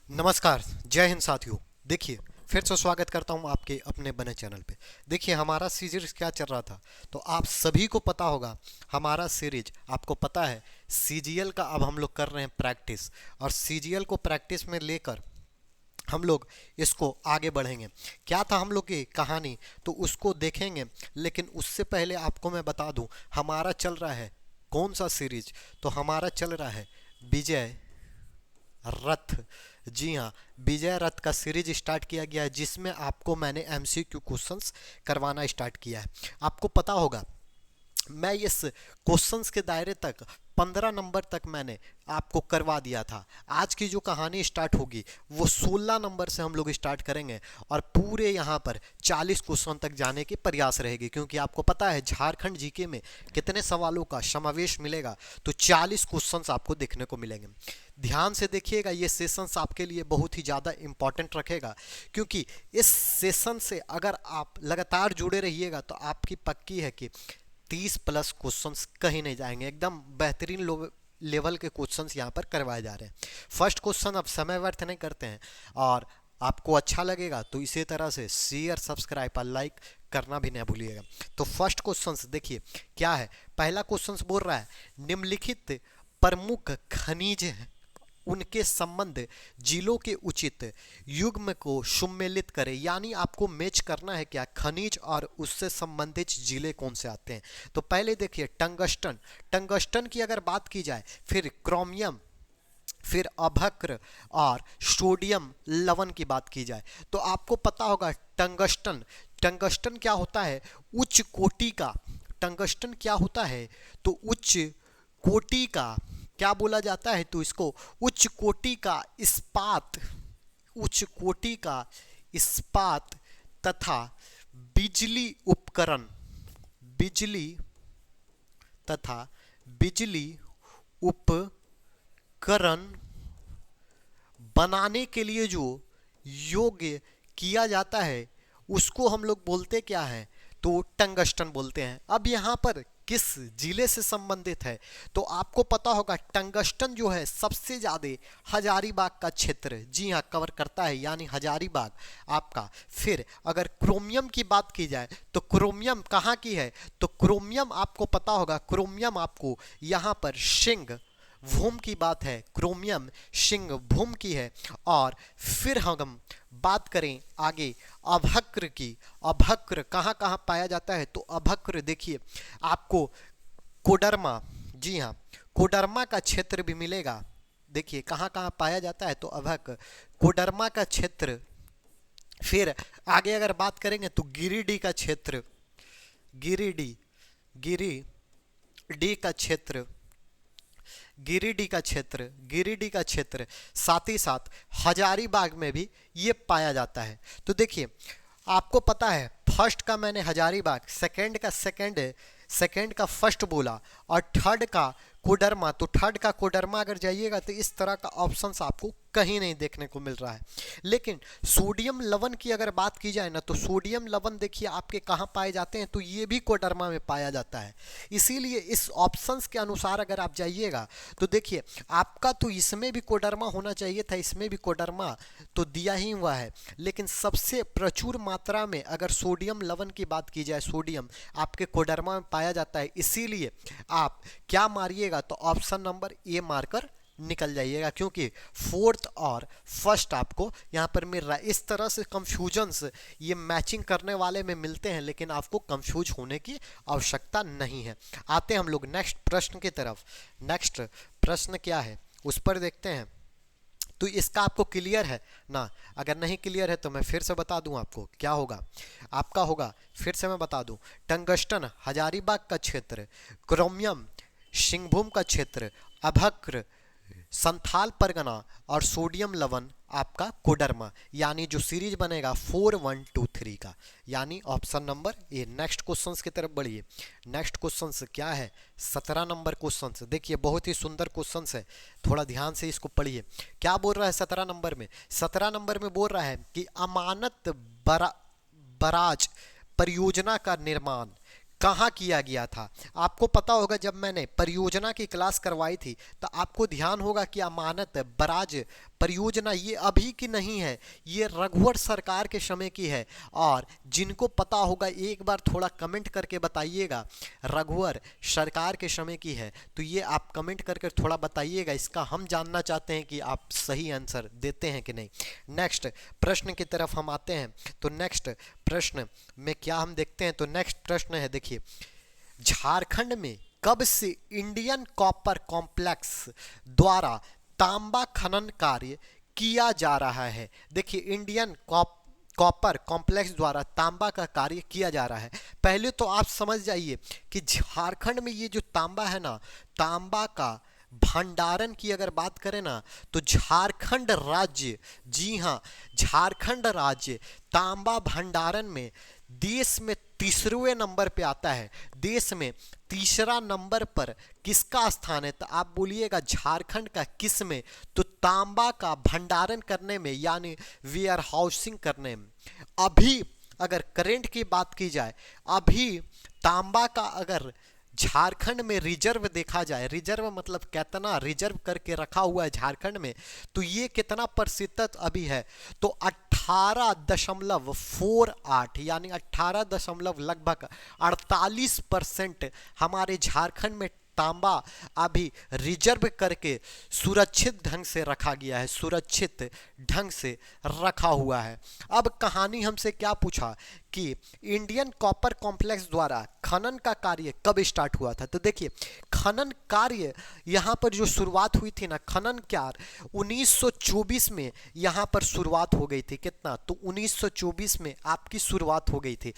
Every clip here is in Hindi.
नमस्कार। जय हिंद साथियों। देखिए, फिर से स्वागत करता हूं आपके अपने बने चैनल पे। देखिए, हमारा सीरीज क्या चल रहा था, तो आप सभी को पता होगा। हमारा सीरीज आपको पता है, सीजीएल का अब हम लोग कर रहे हैं प्रैक्टिस, और सीजीएल को प्रैक्टिस में लेकर हम लोग इसको आगे बढ़ेंगे। क्या था हम लोग की कहानी, तो उसको देखेंगे। लेकिन उससे पहले आपको मैं बता दूं, हमारा चल रहा है कौन सा सीरीज। तो हमारा चल रहा है विजय रथ। जी हाँ, विजय रथ का सीरीज स्टार्ट किया गया है, जिसमें आपको मैंने एमसीक्यू क्वेश्चंस करवाना स्टार्ट किया है। आपको पता होगा, मैं इस क्वेश्चंस के दायरे तक 15 नंबर तक मैंने आपको करवा दिया था। आज की जो कहानी स्टार्ट होगी वो 16 नंबर से हम लोग स्टार्ट करेंगे, और पूरे यहाँ पर 40 क्वेश्चन तक जाने की प्रयास रहेगी। क्योंकि आपको पता है झारखंड जीके में कितने सवालों का समावेश मिलेगा, तो 40 क्वेश्चंस आपको देखने को मिलेंगे। ध्यान से देखिएगा, ये सेशंस आपके लिए बहुत ही ज़्यादा इंपॉर्टेंट रखेगा। क्योंकि इस सेशन से अगर आप लगातार जुड़े रहिएगा तो आपकी पक्की है कि 30+ क्वेश्चंस कहीं नहीं जाएंगे। एकदम बेहतरीन लेवल के क्वेश्चंस यहाँ पर करवाए जा रहे हैं। फर्स्ट क्वेश्चन, अब समय व्यर्थ नहीं करते हैं, और आपको अच्छा लगेगा तो इसी तरह से शेयर, सब्सक्राइब और लाइक करना भी नहीं भूलिएगा। तो फर्स्ट क्वेश्चंस देखिए क्या है। पहला क्वेश्चंस बोल रहा है, निम्नलिखित प्रमुख खनिज हैं, उनके संबंध जिलों के उचित युग्म को सुमेलित करें। यानी आपको मैच करना है क्या, खनिज और उससे संबंधित जिले कौन से आते हैं। तो पहले देखिए टंगस्टन। टंगस्टन की अगर बात की जाए, फिर क्रोमियम, फिर अभक्र और सोडियम लवण की बात की जाए, तो आपको पता होगा टंगस्टन। टंगस्टन क्या होता है, उच्च कोटि का। टंगस्टन क्या होता है, तो उच्च कोटि का क्या बोला जाता है, तो इसको उच्च कोटि का इस्पात, उच्च कोटि का इस्पात तथा बिजली उपकरण, बिजली तथा बिजली उपकरण बनाने के लिए जो योग्य किया जाता है, उसको हम लोग बोलते क्या है, तो टंगस्टन बोलते हैं। अब यहाँ पर किस जिले से संबंधित है, तो आपको पता होगा टंगस्टन जो है सबसे ज़्यादा हजारीबाग का क्षेत्र, जी हाँ, कवर करता है, यानी हजारीबाग आपका। फिर अगर क्रोमियम की बात की जाए, तो क्रोमियम कहाँ की है, तो क्रोमियम आपको पता होगा, क्रोमियम आपको यहाँ पर सिंह भूम की बात है, क्रोमियम सिंह भूम की है। और फिर हम बात करें आगे अभक्र की। अभक्र कहाँ कहाँ पाया जाता है, तो अभक्र देखिए आपको कोडरमा, जी हाँ, कोडरमा का क्षेत्र भी मिलेगा। देखिए कहाँ कहाँ पाया जाता है, तो अभक्र कोडरमा का क्षेत्र। फिर आगे अगर बात करेंगे तो गिरिडीह का क्षेत्र, गिरिडीह, गिरिडीह का क्षेत्र, गिरिडीह का क्षेत्र, गिरिडीह का क्षेत्र, साथ ही साथ हजारीबाग में भी ये पाया जाता है। तो देखिए आपको पता है, फर्स्ट का मैंने हजारीबाग, सेकंड का फर्स्ट बोला, और थर्ड का कोडरमा। तो थर्ड का कोडरमा अगर जाइएगा तो इस तरह का ऑप्शंस आपको कहीं नहीं देखने को मिल रहा है। लेकिन सोडियम लवण की अगर बात की जाए ना, तो सोडियम लवण देखिए आपके कहाँ पाए जाते हैं, तो ये भी कोडरमा में पाया जाता है। इसीलिए इस ऑप्शंस के अनुसार अगर आप जाइएगा तो देखिए आपका तो इसमें भी कोडरमा होना चाहिए था, इसमें भी कोडरमा तो दिया ही हुआ है। लेकिन सबसे प्रचुर मात्रा में अगर सोडियम लवण की बात की जाए, सोडियम आपके कोडरमा में पाया जाता है। इसीलिए आप क्या मारिएगा, तो ऑप्शन नंबर ए मारकर निकल जाइएगा, क्योंकि फोर्थ और फर्स्ट आपको यहाँ पर मिल रहा है। इस तरह से कंफ्यूजन्स ये मैचिंग करने वाले में मिलते हैं, लेकिन आपको कंफ्यूज होने की आवश्यकता नहीं है। आते हैं हम लोग नेक्स्ट प्रश्न की तरफ। नेक्स्ट प्रश्न क्या है उस पर देखते हैं। तो इसका आपको क्लियर है ना, अगर नहीं क्लियर है तो मैं फिर से बता दूं आपको क्या होगा। आपका होगा, फिर से मैं बता दूं, टंगस्टन हजारीबाग का क्षेत्र, क्रोमियम सिंहभूम का क्षेत्र, अभक्र संथाल परगना, और सोडियम लवण आपका कोडरमा। यानी जो सीरीज बनेगा 4 1 2 3 का, यानी option number A. Next question की तरफ बढ़िए। नेक्स्ट क्वेश्चन क्या है, 17 नंबर क्वेश्चन। देखिए बहुत ही सुंदर क्वेश्चन है, थोड़ा ध्यान से इसको पढ़िए। क्या बोल रहा है 17 नंबर में, 17 नंबर में बोल रहा है कि अमानत बराज परियोजना का निर्माण कहाँ किया गया था। आपको पता होगा, जब मैंने परियोजना की क्लास करवाई थी तो आपको ध्यान होगा कि अमानत बराज परियोजना ये अभी की नहीं है, ये रघुवर सरकार के समय की है। और जिनको पता होगा एक बार थोड़ा कमेंट करके बताइएगा, रघुवर सरकार के समय की है, तो ये आप कमेंट करके थोड़ा बताइएगा, इसका हम जानना चाहते हैं कि आप सही आंसर देते हैं कि नहीं। नेक्स्ट प्रश्न की तरफ हम आते हैं। तो नेक्स्ट प्रश्न में क्या हम देखते हैं, तो नेक्स्ट प्रश्न है, देखिए, झारखंड में कब से इंडियन कॉपर कॉम्प्लेक्स द्वारा तांबा खनन कार्य किया जा रहा है। देखिए, इंडियन कॉपर कॉम्प्लेक्स द्वारा तांबा का कार्य किया जा रहा है। पहले तो आप समझ जाइए कि झारखंड में ये जो तांबा है ना, तांबा का भंडारण की अगर बात करें ना, तो झारखंड राज्य, जी हाँ, झारखंड राज्य तांबा भंडारण में देश में तीसरे नंबर पे आता है। देश में तीसरा नंबर पर किसका स्थान है, तो आप बोलिएगा झारखंड का। किस में, तो तांबा का भंडारण करने में, यानी वेयर हाउसिंग करने में। अभी अगर करंट की बात की जाए, अभी तांबा का अगर झारखंड में रिजर्व देखा जाए, रिजर्व मतलब कितना रिजर्व करके रखा हुआ है झारखंड में, तो ये कितना प्रतिशत अभी है, तो 18.48, यानी 18 दशमलव लगभग 48% हमारे झारखंड में तांबा अभी रिजर्व करके सुरक्षित ढंग से रखा गया है, सुरक्षित ढंग से रखा हुआ है। अब कहानी हमसे क्या पूछा कि इंडियन कॉपर कॉम्प्लेक्स द्वारा खनन का कार्य कब स्टार्ट हुआ था। तो देखिए, खनन कार्य यहाँ पर जो शुरुआत हुई थी ना, खनन कार्य 1924 में यहाँ पर शुरुआत हो गई थी। कितना, तो 1924 में आपकी शुरुआत हो गई थी।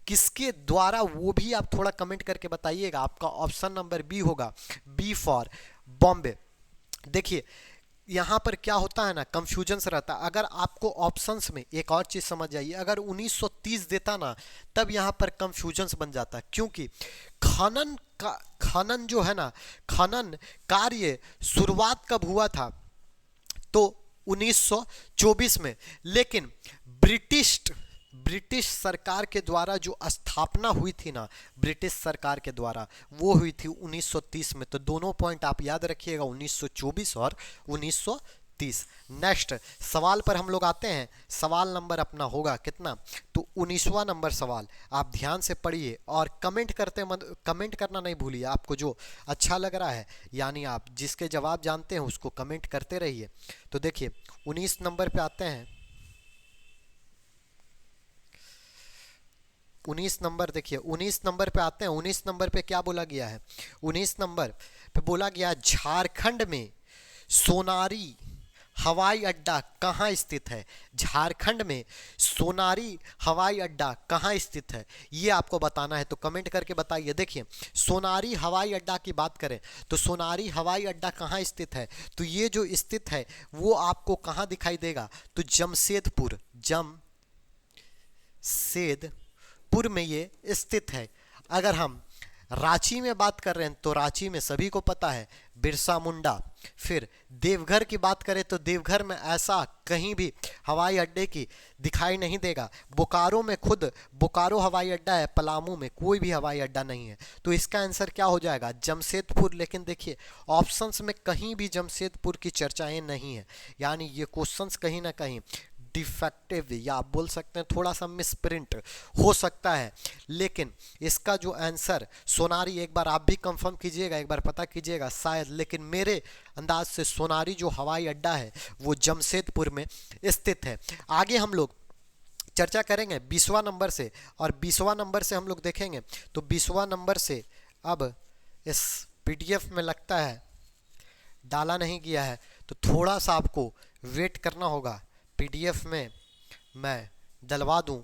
किसके द्वारा, वो भी आप थोड़ा कमेंट करके बताइएगा। आपका ऑप्शन नंबर बी होगा, बी फॉर बॉम्बे। देखिए, यहाँ पर क्या होता है ना, कंफ्यूजन से रहता है। अगर आपको ऑप्शंस में एक और चीज समझ आइए, अगर 1930 देता ना, तब यहाँ पर कंफ्यूजन बन जाता है, क्योंकि खनन जो है ना, खनन कार्य शुरुआत कब हुआ था, तो 1924 में। लेकिन ब्रिटिश सरकार के द्वारा जो स्थापना हुई थी ना, ब्रिटिश सरकार के द्वारा, वो हुई थी 1930 में। तो दोनों पॉइंट आप याद रखिएगा, 1924 और 1930। नेक्स्ट सवाल पर हम लोग आते हैं। सवाल नंबर अपना होगा कितना, तो 19वां नंबर सवाल। आप ध्यान से पढ़िए और कमेंट करना नहीं भूलिए। आपको जो अच्छा लग रहा है, यानी आप जिसके जवाब जानते हैं उसको कमेंट करते रहिए। तो देखिए, 19 नंबर पे आते हैं। 19 नंबर, देखिए 19 नंबर पे आते हैं। 19 नंबर पे क्या बोला गया है, 19 नंबर पे बोला गया, झारखंड में सोनारी हवाई अड्डा कहाँ स्थित है। झारखंड में सोनारी हवाई अड्डा कहाँ स्थित है, ये आपको बताना है। तो कमेंट करके बताइए। देखिए, सोनारी हवाई अड्डा की बात करें तो सोनारी हवाई अड्डा कहाँ स्थित है, तो ये जो स्थित है वो आपको कहाँ दिखाई देगा, तो जमशेदपुर में ये स्थित है। अगर हम रांची में बात कर रहे हैं तो रांची में सभी को पता है बिरसा मुंडा। फिर देवघर की बात करें तो देवघर में ऐसा कहीं भी हवाई अड्डे की दिखाई नहीं देगा। बोकारो में खुद बोकारो हवाई अड्डा है, पलामू में कोई भी हवाई अड्डा नहीं है। तो इसका आंसर क्या हो जाएगा, जमशेदपुर। लेकिन देखिए, ऑप्शंस में कहीं भी जमशेदपुर की चर्चाएं नहीं है, यानी ये क्वेश्चंस कहीं ना कहीं डिफेक्टिव, या आप बोल सकते हैं थोड़ा सा मिसप्रिंट हो सकता है। लेकिन इसका जो आंसर सोनारी, एक बार आप भी कंफर्म कीजिएगा, एक बार पता कीजिएगा शायद, लेकिन मेरे अंदाज से सोनारी जो हवाई अड्डा है वो जमशेदपुर में स्थित है। आगे हम लोग चर्चा करेंगे 20वां नंबर से, और 20वां नंबर से हम लोग देखेंगे। तो 20वां नंबर से अब इस पीडीएफ में लगता है डाला नहीं गया है, तो थोड़ा सा आपको वेट करना होगा, पीडीएफ में मैं डलवा दूं।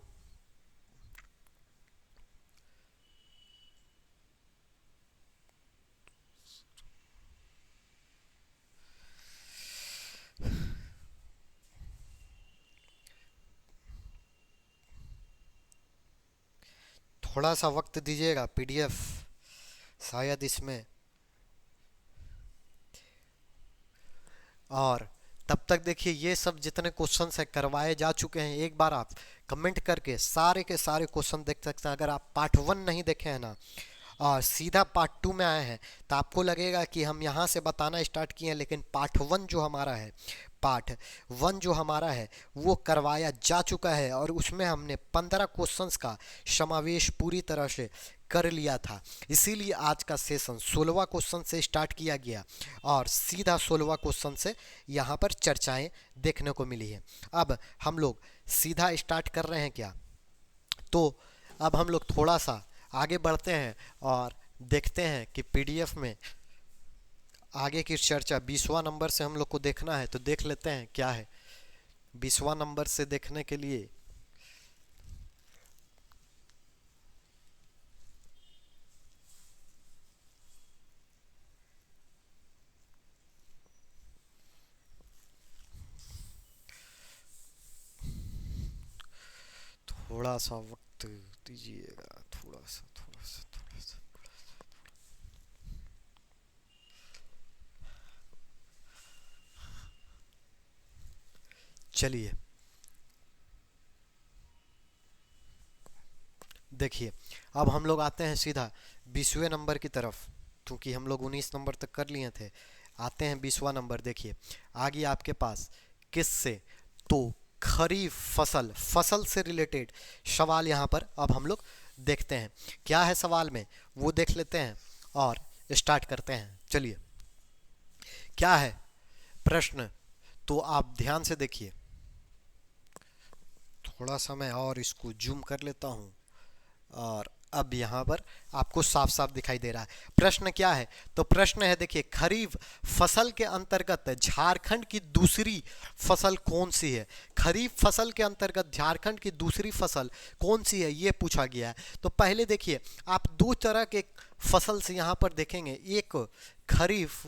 थोड़ा सा वक्त दीजिएगा, पीडीएफ शायद इसमें, और तब तक देखिए ये सब जितने क्वेश्चंस है करवाए जा चुके हैं। एक बार आप कमेंट करके सारे के सारे क्वेश्चन देख सकते हैं। अगर आप पार्ट 1 नहीं देखे हैं ना और सीधा पार्ट 2 में आए हैं, तो आपको लगेगा कि हम यहाँ से बताना स्टार्ट किए हैं, लेकिन पार्ट 1 जो हमारा है, पार्ट 1 जो हमारा है वो करवाया जा चुका है और उसमें हमने 15 क्वेश्चंस का समावेश पूरी तरह से कर लिया था। इसीलिए आज का सेशन 16वां क्वेश्चन से स्टार्ट किया गया और सीधा 16वां क्वेश्चन से यहाँ पर चर्चाएं देखने को मिली है। अब हम लोग सीधा स्टार्ट कर रहे हैं क्या, तो अब हम लोग थोड़ा सा आगे बढ़ते हैं और देखते हैं कि पीडीएफ में आगे की चर्चा 20वां नंबर से हम लोग को देखना है, तो देख लेते हैं क्या है 20वां नंबर से देखने के लिए। थोड़ा सा वक्त दीजिएगा, थोड़ा सा। चलिए देखिए, अब हम लोग आते हैं सीधा 20वें नंबर की तरफ, क्योंकि हम लोग 19 नंबर तक कर लिए थे। आते हैं 20वां नंबर। देखिए आगे आपके पास किससे, तो खरीफ फसल से रिलेटेड सवाल यहाँ पर अब हम लोग देखते हैं क्या है सवाल में, वो देख लेते हैं और स्टार्ट करते हैं। चलिए क्या है प्रश्न, तो आप ध्यान से देखिए। थोड़ा सा मैं और इसको जूम कर लेता हूँ और अब यहाँ पर आपको साफ साफ दिखाई दे रहा है। प्रश्न क्या है, तो प्रश्न है देखिए, खरीफ फसल के अंतर्गत झारखंड की दूसरी फसल कौन सी है। खरीफ फसल के अंतर्गत झारखंड की दूसरी फसल कौन सी है, ये पूछा गया है। तो पहले देखिए, आप दो तरह के फसल से यहाँ पर देखेंगे, एक खरीफ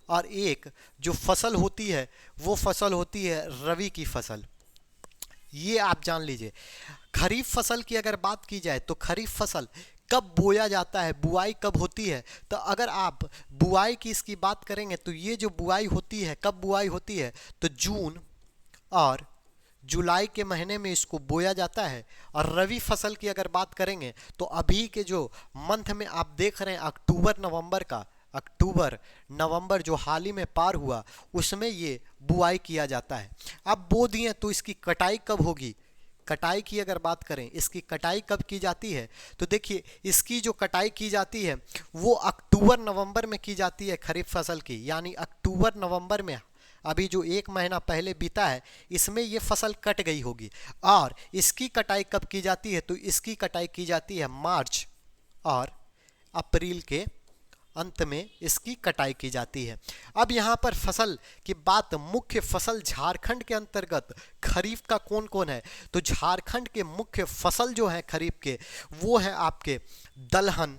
और एक जो फसल होती है वो फसल होती है रबी की फसल। ये आप जान लीजिए। खरीफ फसल की अगर बात की जाए तो खरीफ फसल कब बोया जाता है, बुआई कब होती है, तो अगर आप बुआई की इसकी बात करेंगे तो ये जो बुआई होती है, कब बुआई होती है, तो जून और जुलाई के महीने में इसको बोया जाता है। और रबी फसल की अगर बात करेंगे तो अभी के जो मंथ में आप देख रहे हैं अक्टूबर नवंबर जो हाल ही में पार हुआ, उसमें ये बुआई किया जाता है। अब बो दिए तो इसकी कटाई कब होगी, कटाई की अगर बात करें, इसकी कटाई कब की जाती है, तो देखिए इसकी जो कटाई की जाती है वो अक्टूबर नवंबर में की जाती है खरीफ फसल की, यानी अक्टूबर नवंबर में अभी जो एक महीना पहले बीता है इसमें ये फसल कट गई होगी। और इसकी कटाई कब की जाती है, तो इसकी कटाई की जाती है मार्च और अप्रैल के अंत में इसकी कटाई की जाती है। अब यहाँ पर फसल की बात, मुख्य फसल झारखंड के अंतर्गत खरीफ का कौन कौन है, तो झारखंड के मुख्य फसल जो है खरीफ के वो है आपके दलहन,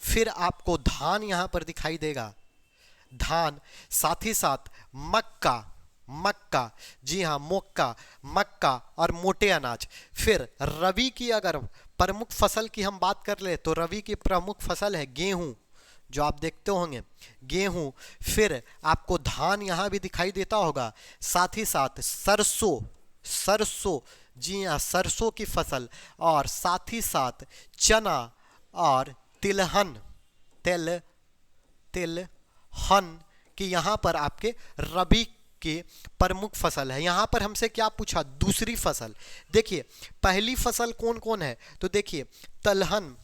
फिर आपको धान यहाँ पर दिखाई देगा, धान, साथ ही साथ मक्का, जी हाँ मक्का और मोटे अनाज। फिर रबी की अगर प्रमुख फसल की हम बात कर ले तो रबी की प्रमुख फसल है गेहूं, जो आप देखते होंगे गेहूं। फिर आपको धान यहाँ भी दिखाई देता होगा, साथ ही साथ सरसों, जी हाँ सरसों की फसल, और साथ ही साथ चना और तिलहन की यहाँ पर आपके रबी के प्रमुख फसल है। यहाँ पर हमसे क्या पूछा, दूसरी फसल। देखिए पहली फसल कौन कौन है, तो देखिए तिलहन,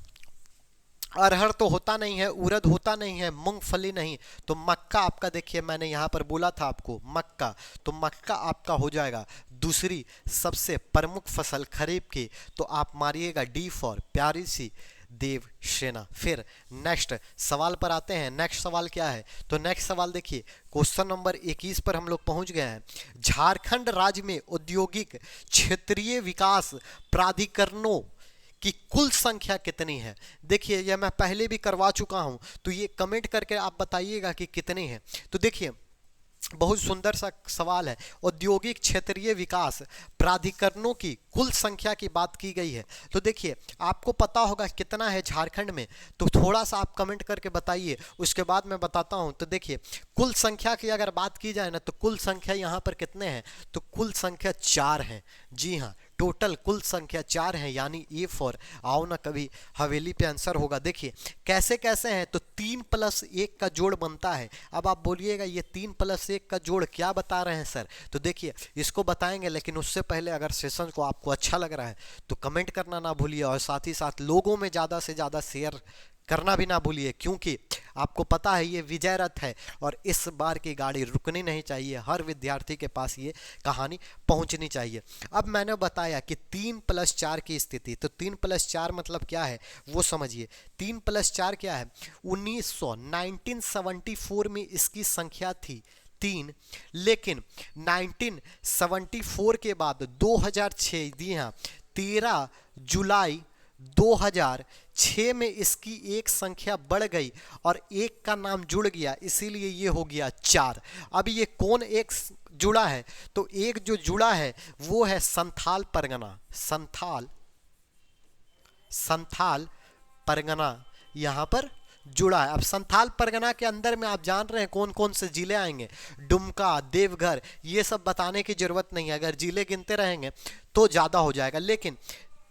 अरहर तो होता नहीं है, उड़द होता नहीं है, मूंगफली नहीं, तो मक्का आपका, देखिए मैंने यहाँ पर बोला था आपको मक्का, तो मक्का आपका हो जाएगा दूसरी सबसे प्रमुख फसल खरीफ की। तो आप मारिएगा डी फॉर प्यारी सी देवसेना। फिर नेक्स्ट सवाल पर आते हैं। नेक्स्ट सवाल क्या है, तो नेक्स्ट सवाल देखिए क्वेश्चन नंबर 21 पर हम लोग पहुंच गए हैं। झारखंड राज्य में औद्योगिक क्षेत्रीय विकास प्राधिकरणों की कुल संख्या कितनी है। देखिए यह मैं पहले भी करवा चुका हूं, तो ये कमेंट करके आप बताइएगा कि कितनी है। तो देखिए बहुत सुंदर सा सवाल है, औद्योगिक क्षेत्रीय विकास प्राधिकरणों की कुल संख्या की बात की गई है। तो देखिए आपको पता होगा कितना है झारखंड में, तो थोड़ा सा आप कमेंट करके बताइए, उसके बाद मैं बताता हूं। तो देखिए कुल संख्या की अगर बात की जाए ना, तो कुल संख्या यहाँ पर कितने हैं, तो कुल संख्या 4 है। जी हाँ टोटल कुल संख्या 4 है, यानी ए फॉर आओ ना कभी हवेली पे आंसर होगा। देखिए कैसे कैसे हैं, तो 3 + 1 का जोड़ बनता है। अब आप बोलिएगा ये 3 + 1 का जोड़ क्या बता रहे हैं सर, तो देखिए इसको बताएंगे, लेकिन उससे पहले अगर सेशन को आपको अच्छा लग रहा है तो कमेंट करना ना भूलिए, और साथ ही साथ लोगों में ज़्यादा से ज़्यादा शेयर करना भी ना भूलिए, क्योंकि आपको पता है ये विजय रथ है और इस बार की गाड़ी रुकनी नहीं चाहिए। हर विद्यार्थी के पास ये कहानी पहुंचनी चाहिए। अब मैंने बताया कि 3 + 4 की स्थिति, तो 3 + 4 मतलब क्या है वो समझिए। 3 + 4 क्या है, 1974 में इसकी संख्या थी 3, लेकिन 1974 के बाद 2006, जी हाँ 13 जुलाई 2006 में इसकी एक संख्या बढ़ गई और एक का नाम जुड़ गया, इसीलिए ये हो गया 4। अब ये कौन एक जुड़ा है, तो एक जो जुड़ा है वो है संथाल परगना। संथाल परगना यहाँ पर जुड़ा है। अब संथाल परगना के अंदर में आप जान रहे हैं कौन कौन से जिले आएंगे, दुमका, देवघर, ये सब बताने की जरूरत नहीं है, अगर जिले गिनते रहेंगे तो ज़्यादा हो जाएगा। लेकिन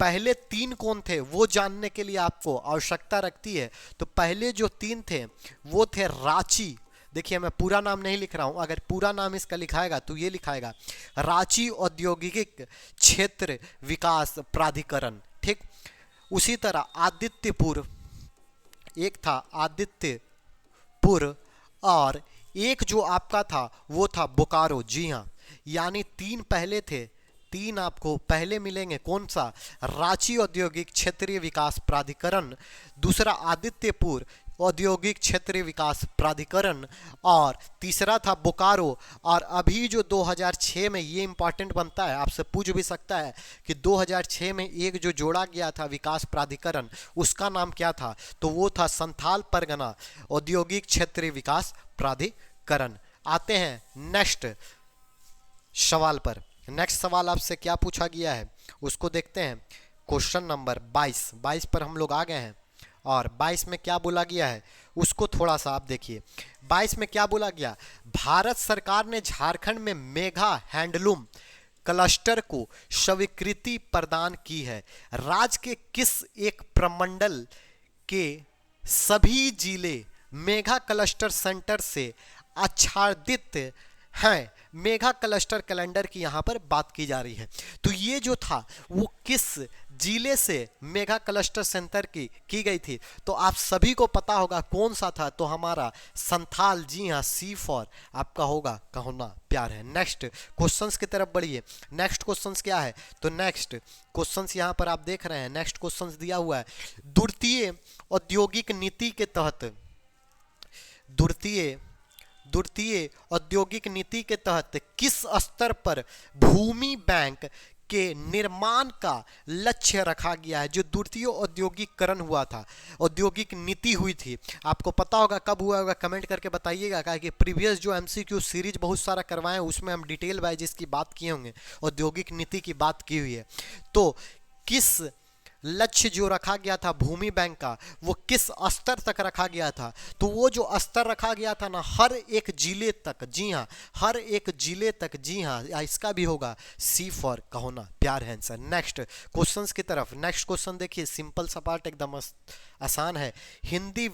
पहले 3 कौन थे वो जानने के लिए आपको आवश्यकता रखती है। तो पहले जो 3 थे वो थे रांची, देखिए मैं पूरा नाम नहीं लिख रहा हूं, अगर पूरा नाम इसका लिखाएगा तो ये लिखाएगा रांची औद्योगिक क्षेत्र विकास प्राधिकरण, ठीक। उसी तरह आदित्यपुर, एक था आदित्यपुर, और एक जो आपका था वो था बोकारो, जी हाँ, यानी 3 पहले थे, 3 आपको पहले मिलेंगे। कौन सा, रांची औद्योगिक क्षेत्रीय विकास प्राधिकरण, दूसरा आदित्यपुर औद्योगिक क्षेत्रीय विकास प्राधिकरण, और तीसरा था बोकारो। और अभी जो 2006 में, ये इंपॉर्टेंट बनता है, आपसे पूछ भी सकता है कि 2006 में एक जो जोड़ा गया था विकास प्राधिकरण, उसका नाम क्या था, तो वो था संथाल परगना औद्योगिक क्षेत्रीय विकास प्राधिकरण। आते हैं नेक्स्ट सवाल पर। नेक्स्ट सवाल आपसे क्या पूछा गया है उसको देखते हैं। क्वेश्चन नंबर 22 पर हम लोग आ गए हैं, और 22 में क्या बोला गया है उसको थोड़ा सा आप देखिए। 22 में क्या बोला गया, भारत सरकार ने झारखंड में मेगा हैंडलूम क्लस्टर को स्वीकृति प्रदान की है। राज्य के किस एक प्रमंडल के सभी जिले मेगा क्लस्टर सेंटर से आच्छादित हैं। मेगा क्लस्टर कैलेंडर की यहाँ पर बात की जा रही है। तो ये जो था वो किस जिले से मेगा क्लस्टर सेंटर की गई थी, तो आप सभी को पता होगा कौन सा था, तो हमारा संथाल, जी हाँ, सी फॉर आपका होगा कहना प्यार है। नेक्स्ट क्वेश्चंस की तरफ बढ़िए। नेक्स्ट क्वेश्चंस क्या है, तो नेक्स्ट क्वेश्चंस यहाँ पर आप देख रहे हैं, नेक्स्ट क्वेश्चंस दिया हुआ है, द्वितीय औद्योगिक नीति के तहत, द्वितीय औद्योगिक नीति के तहत किस स्तर पर भूमि बैंक के निर्माण का लक्ष्य रखा गया है। जो द्वितीय औद्योगिकरण हुआ था, औद्योगिक नीति हुई थी, आपको पता होगा कब हुआ होगा, कमेंट करके बताइएगा, कि प्रीवियस जो एमसीक्यू सीरीज बहुत सारा करवाए उसमें हम डिटेल वाइज इसकी बात किए होंगे, औद्योगिक नीति की बात की हुई है। तो किस लक्ष्य जो रखा गया था भूमि बैंक का, वो किस स्तर तक रखा गया था, तो वो जो स्तर रखा गया था ना, हर एक जिले तक, जी हाँ, हर एक जिले तक, जी हाँ, इसका भी होगा सी फॉर कहो ना प्यार है आंसर। नेक्स्ट क्वेश्चंस की तरफ। नेक्स्ट क्वेश्चन देखिए, सिंपल सपाट एकदम आसान है। हिंदी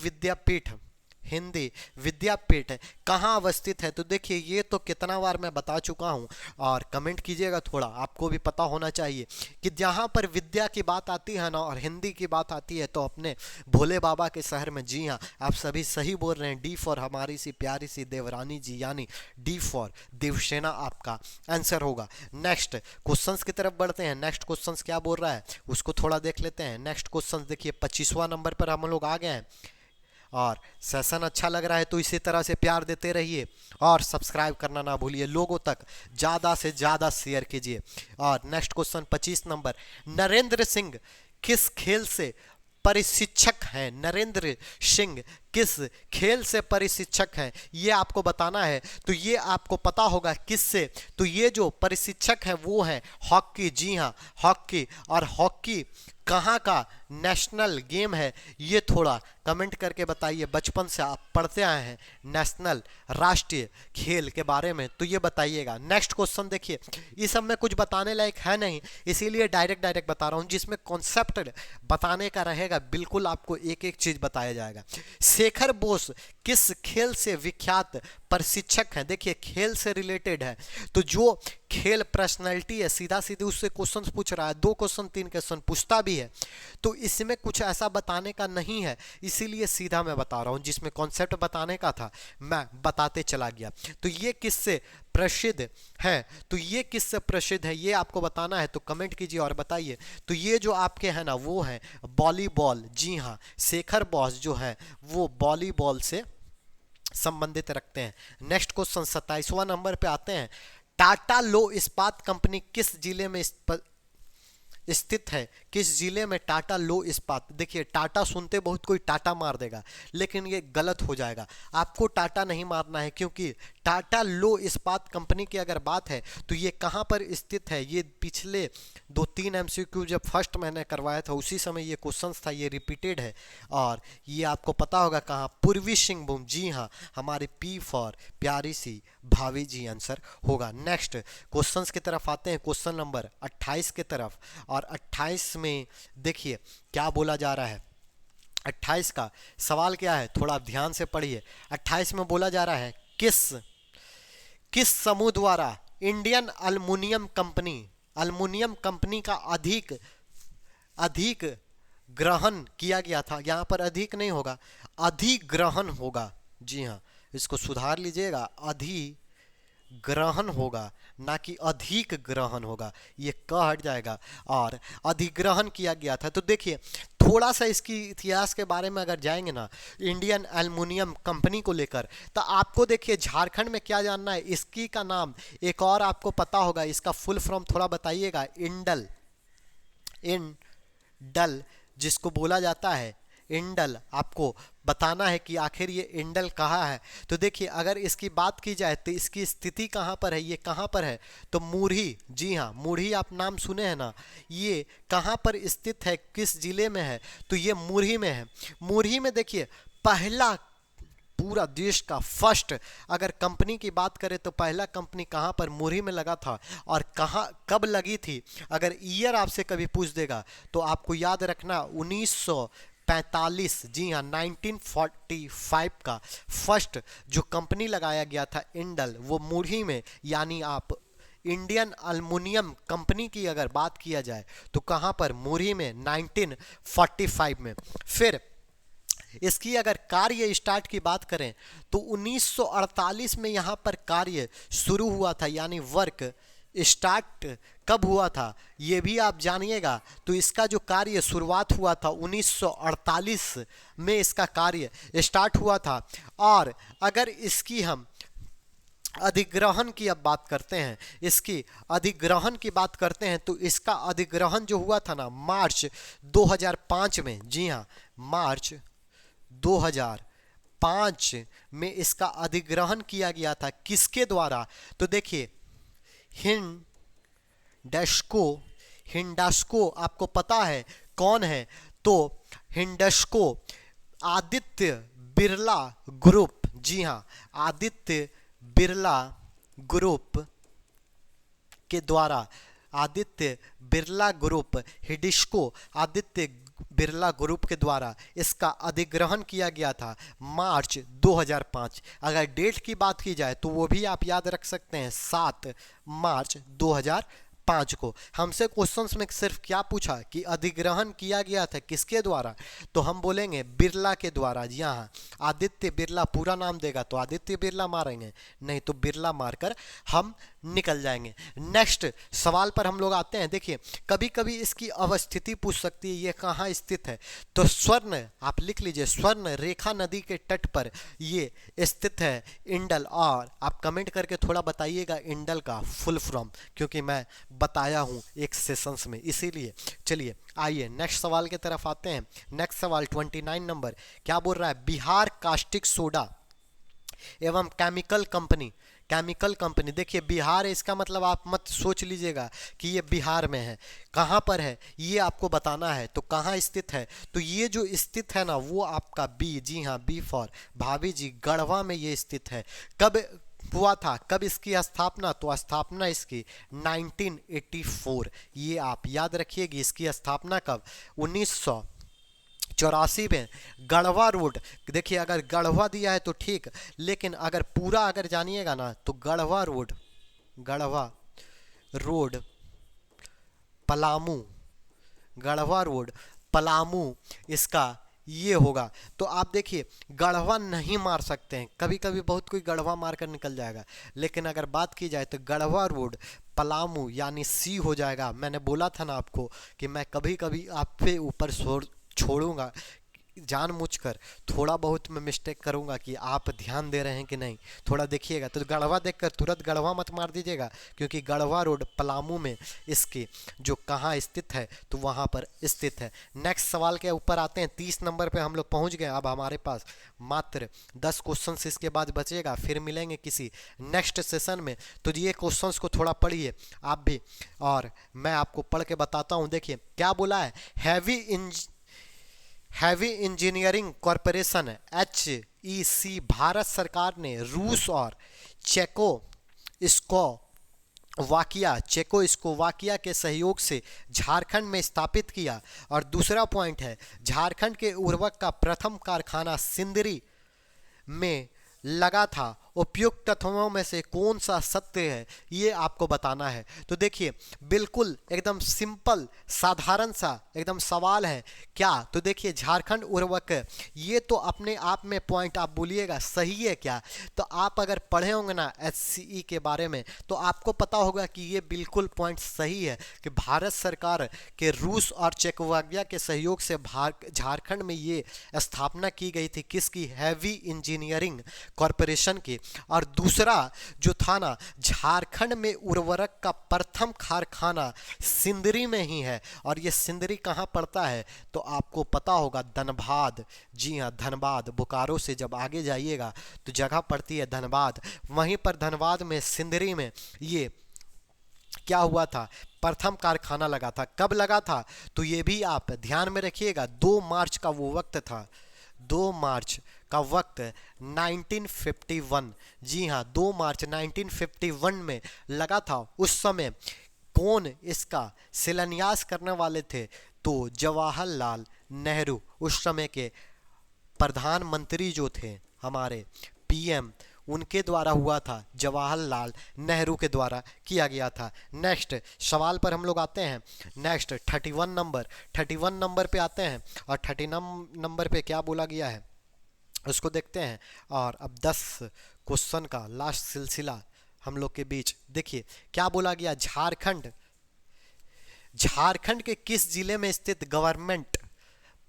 विद्यापीठ कहाँ अवस्थित है, तो देखिए ये तो कितना बार मैं बता चुका हूँ, और कमेंट कीजिएगा, थोड़ा आपको भी पता होना चाहिए कि जहाँ पर विद्या की बात आती है ना और हिंदी की बात आती है तो अपने भोले बाबा के शहर में, जी हाँ, आप सभी सही बोल रहे हैं। डी फॉर हमारी सी प्यारी सी देवरानी जी, यानी डी फॉर देवसेना आपका आंसर होगा। नेक्स्ट क्वेश्चंस की तरफ बढ़ते हैं। नेक्स्ट क्वेश्चंस क्या बोल रहा है उसको थोड़ा देख लेते हैं। नेक्स्ट क्वेश्चन देखिए, 25वां नंबर पर हम लोग आ गए हैं, और सेशन अच्छा लग रहा है तो इसी तरह से प्यार देते रहिए, और सब्सक्राइब करना ना भूलिए, लोगों तक ज़्यादा से ज़्यादा शेयर कीजिए। और next question 25 number, Narendra Singh किस खेल से प्रशिक्षक हैं। नरेंद्र सिंह किस खेल से प्रशिक्षक हैं, ये आपको बताना है। तो ये आपको पता होगा किससे, तो ये जो प्रशिक्षक हैं वो हैं हॉकी। जी हाँ, हॉकी। और हॉकी कहाँ का नेशनल गेम है, ये थोड़ा कमेंट करके बताइए। बचपन से आप पढ़ते आए हैं नेशनल, राष्ट्रीय खेल के बारे में, तो ये बताइएगा। नेक्स्ट क्वेश्चन देखिए, ये सब में कुछ बताने लायक है नहीं, इसीलिए डायरेक्ट बता रहा हूँ। जिसमें कॉन्सेप्ट बताने का रहेगा, बिल्कुल आपको एक एक चीज बताया जाएगा। शेखर बोस किस खेल से विख्यात प्रशिक्षक हैं? देखिए खेल से रिलेटेड है, तो जो खेल पर्सनैलिटी है सीधा सीधे उससे क्वेश्चन पूछ रहा है। 2 क्वेश्चन 3 क्वेश्चन पूछता भी है, तो इसमें कुछ ऐसा बताने का नहीं है, इसीलिए सीधा मैं बता रहा हूँ। जिसमें कॉन्सेप्ट बताने का था मैं बताते चला गया। तो ये किससे प्रसिद्ध है, तो ये किससे प्रसिद्ध है ये आपको बताना है, तो कमेंट कीजिए और बताइए। तो ये जो आपके हैं ना वो है वॉलीबॉल। जी हाँ, शेखर बॉस जो है वो वॉलीबॉल से संबंधित रखते हैं। नेक्स्ट क्वेश्चन 27वां नंबर पे आते हैं। टाटा लो इस्पात कंपनी किस जिले में स्थित है? किस जिले में टाटा लो इस्पात? देखिए टाटा सुनते बहुत कोई टाटा मार देगा, लेकिन ये गलत हो जाएगा। आपको टाटा नहीं मारना है, क्योंकि टाटा लो इस्पात कंपनी की अगर बात है तो ये कहाँ पर स्थित है, ये पिछले 2-3 MCQ जब फर्स्ट मैंने करवाया था उसी समय ये क्वेश्चन था, ये रिपीटेड है। और ये आपको पता होगा कहाँ, पूर्वी सिंहभूम। जी हाँ, हमारे P फॉर प्यारी सी भाभी जी आंसर होगा। नेक्स्ट क्वेश्चंस की तरफ आते हैं, क्वेश्चन नंबर 28 की तरफ। और 28 में देखिए क्या बोला जा रहा है। 28 का सवाल क्या है, थोड़ा ध्यान से पढ़िए। 28 में बोला जा रहा है किस समूह द्वारा इंडियन अल्मुनियम कंपनी का अधिक ग्रहण किया गया था। यहाँ पर अधिक नहीं होगा, अधिग्रहण होगा। जी हाँ, इसको सुधार लीजिएगा, अधिग्रहण होगा, ना कि अधिक ग्रहण होगा, ये क हट जाएगा। और अधिग्रहण किया गया था। तो देखिए थोड़ा सा इसकी इतिहास के बारे में अगर जाएंगे ना, इंडियन एल्युमिनियम कंपनी को लेकर, तो आपको देखिए झारखंड में क्या जानना है, इसकी का नाम एक और आपको पता होगा, इसका फुल फॉर्म थोड़ा बताइएगा। इंडल जिसको बोला जाता है इंडल, आपको बताना है कि आखिर ये इंडल कहाँ है। तो देखिए अगर इसकी बात की जाए तो इसकी स्थिति कहाँ पर है, ये कहाँ पर है, तो मूढ़ी। जी हाँ, मूढ़ी आप नाम सुने हैं ना, ये कहाँ पर स्थित है, किस जिले में है, तो ये मूढ़ी में है। मूढ़ी में देखिए पहला पूरा देश का फर्स्ट अगर कंपनी की बात करें तो पहला कंपनी कहाँ पर, मूढ़ी में लगा था। और कहाँ कब लगी थी, अगर ईयर आपसे कभी पूछ देगा तो आपको याद रखना 1945। जी हाँ, 1945 का फर्स्ट जो कंपनी लगाया गया था इंडल, वो मूढ़ी में। यानी आप इंडियन एल्युमिनियम कंपनी की अगर बात किया जाए तो कहाँ पर, मूढ़ी में 1945 में। फिर इसकी अगर कार्य स्टार्ट की बात करें तो 1948 में यहाँ पर कार्य शुरू हुआ था, यानी वर्क स्टार्ट कब हुआ था ये भी आप जानिएगा। तो इसका जो कार्य शुरुआत हुआ था 1948 में इसका कार्य स्टार्ट हुआ था। और अगर इसकी हम अधिग्रहण की अब बात करते हैं, इसकी अधिग्रहण की बात करते हैं, तो इसका अधिग्रहण जो हुआ था ना मार्च 2005 में। जी हाँ, मार्च 2005 में इसका अधिग्रहण किया गया था। किसके द्वारा, तो देखिए हिंडास्को आपको पता है कौन है, तो हिंडास्को आदित्य बिरला ग्रुप। जी हाँ, आदित्य बिरला ग्रुप के द्वारा, आदित्य बिरला ग्रुप, हिंडास्को आदित्य बिरला ग्रुप के द्वारा इसका अधिग्रहण किया गया था मार्च 2005। अगर डेट की बात की जाए तो वो भी आप याद रख सकते हैं, 7 मार्च 2005 को। हमसे क्वेश्चंस में सिर्फ क्या पूछा कि अधिग्रहण किया गया था किसके द्वारा, तो हम बोलेंगे बिरला के द्वारा। जी हाँ, आदित्य बिरला पूरा नाम देगा तो आदित्य बिरला मारेंगे, नहीं तो बिरला मारकर हम निकल जाएंगे। नेक्स्ट सवाल पर हम लोग आते हैं। देखिए कभी कभी इसकी अवस्थिति पूछ सकती है, ये कहाँ स्थित है, तो स्वर्ण आप लिख लीजिए, स्वर्ण रेखा नदी के तट पर ये स्थित है इंडल। और आप कमेंट करके थोड़ा बताइएगा इंडल का फुल फॉर्म, क्योंकि मैं बताया हूँ एक सेशंस में, इसीलिए। चलिए आइए नेक्स्ट सवाल की तरफ आते हैं। नेक्स्ट सवाल 29 नंबर क्या बोल रहा है, बिहार कास्टिक सोडा एवं केमिकल कंपनी। देखिए बिहार है, इसका मतलब आप मत सोच लीजिएगा कि ये बिहार में है, कहाँ पर है ये आपको बताना है। तो कहाँ स्थित है, तो ये जो स्थित है ना वो आपका बी, जी हाँ बी फॉर भाभी जी, गढ़वा में ये स्थित है। कब हुआ था, कब इसकी स्थापना, तो स्थापना इसकी 1984, ये आप याद रखिएगी। इसकी स्थापना कब, 1984 में। गढ़वा रोड, देखिए अगर गढ़वा दिया है तो ठीक, लेकिन अगर पूरा अगर जानिएगा ना तो गढ़वा रोड पलामू, गढ़वा रोड पलामू इसका ये होगा। तो आप देखिए गढ़वा नहीं मार सकते हैं, कभी कभी बहुत कोई गढ़वा मार कर निकल जाएगा, लेकिन अगर बात की जाए तो गढ़वा रोड पलामू यानी सी हो जाएगा। मैंने बोला था ना आपको कि मैं कभी कभी आप पे ऊपर छोड़ूंगा, जानबूझकर थोड़ा बहुत मैं मिस्टेक करूंगा कि आप ध्यान दे रहे हैं कि नहीं, थोड़ा देखिएगा। तो गढ़वा देखकर तुरंत गढ़वा मत मार दीजिएगा, क्योंकि गढ़वा रोड पलामू में इसकी जो कहाँ स्थित है तो वहाँ पर स्थित है। नेक्स्ट सवाल के ऊपर आते हैं, 30 नंबर पे हम लोग पहुँच गए। अब हमारे पास मात्र 10 क्वेश्चन इसके बाद बचेगा, फिर मिलेंगे किसी नेक्स्ट सेशन में। तो ये क्वेश्चंस को थोड़ा पढ़िए आप भी, और मैं आपको पढ़ के बताता हूँ। देखिए क्या बोला है, heavy engineering corporation HEC Bharat सरकार ने रूस और चेकोस्लोवाकिया के सहयोग से झारखंड में स्थापित किया। और दूसरा पॉइंट है, झारखंड के उर्वरक का प्रथम कारखाना सिंदरी में लगा था। उपयुक्त तत्वों में से कौन सा सत्य है ये आपको बताना है। तो देखिए बिल्कुल एकदम सिंपल साधारण सा एकदम सवाल है क्या, तो देखिए झारखंड उर्वरक, ये तो अपने आप में पॉइंट आप बोलिएगा सही है क्या। तो आप अगर पढ़े होंगे ना HCE के बारे में तो आपको पता होगा कि ये बिल्कुल पॉइंट सही है कि भारत सरकार के रूस और चेकोस्लोवाकिया के सहयोग से झारखंड में ये स्थापना की गई थी, किसकी, हैवी इंजीनियरिंग कॉरपोरेशन की। और दूसरा जो था ना, झारखंड में उर्वरक का प्रथम कारखाना सिंदरी में ही है। और ये सिंदरी कहाँ पड़ता है, तो आपको पता होगा धनबाद, जी हाँ धनबाद, बोकारो से जब आगे जाइएगा तो जगह पड़ती है धनबाद, वहीं पर धनबाद में सिंदरी में ये क्या हुआ था, प्रथम कारखाना लगा था। कब लगा था, तो ये भी आप ध्यान में रखिएगा, 2 मार्च का वो वक्त था, 2 मार्च का वक्त 1951, जी हाँ 2 मार्च 1951 में लगा था। उस समय कौन इसका शिलान्यास करने वाले थे, तो जवाहरलाल नेहरू, उस समय के प्रधानमंत्री जो थे हमारे PM, उनके द्वारा हुआ था, जवाहरलाल नेहरू के द्वारा किया गया था। नेक्स्ट सवाल पर हम लोग आते हैं, नेक्स्ट 31 नंबर पे आते हैं। और 39 नंबर पे क्या बोला गया है उसको देखते हैं। और अब 10 क्वेश्चन का लास्ट सिलसिला हम लोग के बीच। देखिए क्या बोला गया, झारखंड के किस जिले में स्थित गवर्नमेंट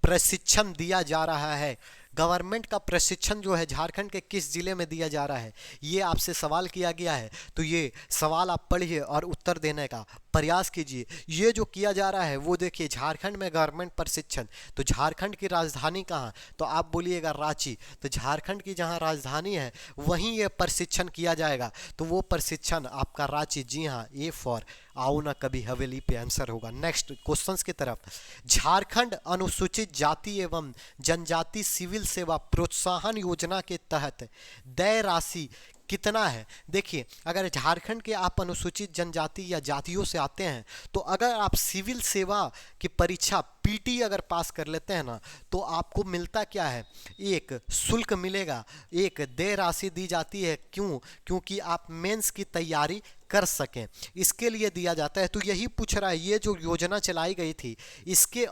प्रशिक्षण दिया जा रहा है, गवर्नमेंट का प्रशिक्षण जो है झारखंड के किस जिले में दिया जा रहा है, ये आपसे सवाल किया गया है। तो ये सवाल आप पढ़िए और उत्तर देने का प्रयास कीजिए। ये जो किया जा रहा है वो देखिए, झारखंड में गवर्नमेंट प्रशिक्षण, तो झारखंड की राजधानी कहाँ, तो आप बोलिएगा रांची। तो झारखंड की जहाँ राजधानी है वहीं ये प्रशिक्षण किया जाएगा, तो वो प्रशिक्षण आपका रांची, जी हाँ ए फॉर आओ ना कभी हवेली पे आंसर होगा। नेक्स्ट क्वेश्चंस की तरफ, झारखंड अनुसूचित जाति एवं जनजाति सिविल सेवा प्रोत्साहन योजना के तहत देय राशि कितना है। देखिए अगर झारखंड के आप अनुसूचित जनजाति या जातियों से आते हैं तो अगर आप सिविल सेवा की परीक्षा PT अगर पास कर लेते हैं ना तो आपको मिलता क्या है, एक शुल्क मिलेगा, एक देय राशि दी जाती है। क्योंकि आप मेंस की तैयारी कर सकें, इसके लिए दिया जाता है। तो यही पूछ रहा है, ये जो योजना चलाई गई थी इसके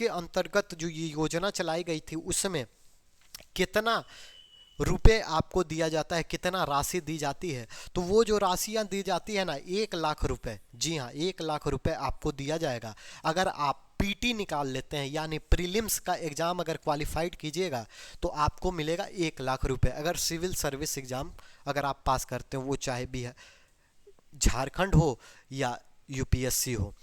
अंतर्गत जो ये योजना चलाई गई थी उसमें कितना रुपए आपको दिया जाता है, कितना राशि दी जाती है। तो वो जो राशियां दी जाती है ना, 1 लाख रुपए, जी हाँ 1 लाख रुपए आपको दिया जाएगा अगर आप PT निकाल लेते हैं, यानी प्रीलिम्स का एग्जाम अगर क्वालिफाइड कीजिएगा तो आपको मिलेगा 1 लाख रुपए। अगर सिविल सर्विस एग्जाम अगर आप पास करते हो, वो चाहे भी है झारखंड हो या यूपीएससी हो,